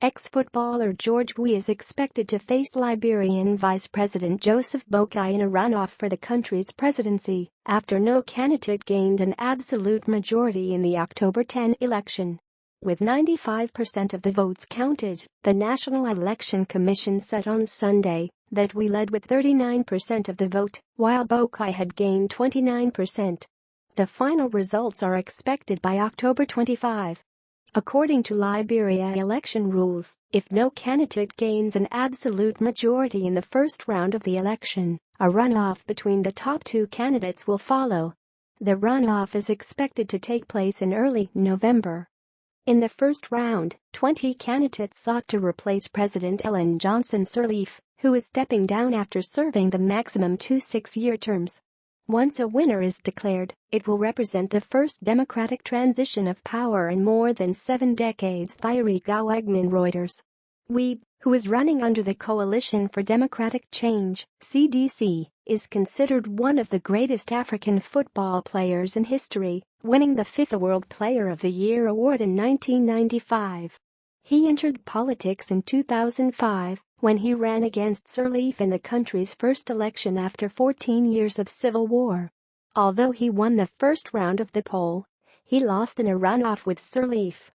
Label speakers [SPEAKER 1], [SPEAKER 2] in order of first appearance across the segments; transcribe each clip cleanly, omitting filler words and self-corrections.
[SPEAKER 1] Ex-footballer George Weah is expected to face Liberian Vice President Joseph Boakai in a runoff for the country's presidency after no candidate gained an absolute majority in the October 10 election. With 95% of the votes counted, the National Election Commission said on Sunday that Weah led with 39% of the vote, while Boakai had gained 29%. The final results are expected by October 25. According to Liberia election rules, if no candidate gains an absolute majority in the first round of the election, a runoff between the top two candidates will follow. The runoff is expected to take place in early November. In the first round, 20 candidates sought to replace President Ellen Johnson Sirleaf, who is stepping down after serving the maximum 2 6-year terms. Once a winner is declared, it will represent the first democratic transition of power in more than 7 decades. Thierry Gouegnon, Reuters. Weah, who is running under the Coalition for Democratic Change (CDC), is considered one of the greatest African football players in history, winning the 5th World Player of the Year award in 1995. He entered politics in 2005 when he ran against Sirleaf in the country's first election after 14 years of civil war. Although he won the first round of the poll, he lost in a runoff with Sirleaf.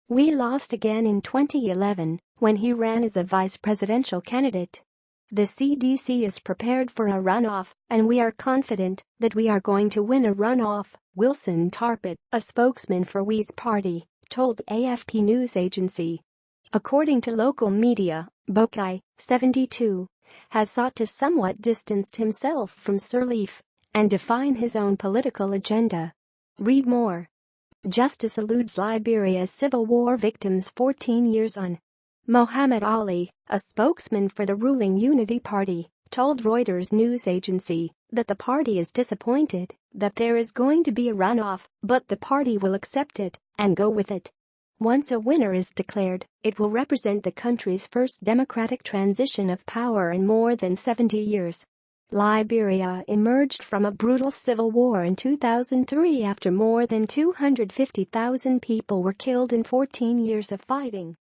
[SPEAKER 1] Weah lost again in 2011 when he ran as a vice presidential candidate. The CDC is prepared for a runoff, and we are confident that we are going to win a runoff, Wilson Tarpet, a spokesman for Weah's party, told AFP news agency. According to local media, Boakai, 72, has sought to somewhat distance himself from Sirleaf and define his own political agenda. Read more. Justice eludes Liberia's civil war victims 14 years on. Mohammed Ali, a spokesman for the ruling Unity Party, told Reuters news agency that the party is disappointed that there is going to be a runoff, but the party will accept it and go with it. Once a winner is declared, it will represent the country's first democratic transition of power in more than 70 years. Liberia emerged from a brutal civil war in 2003 after more than 250,000 people were killed in 14 years of fighting.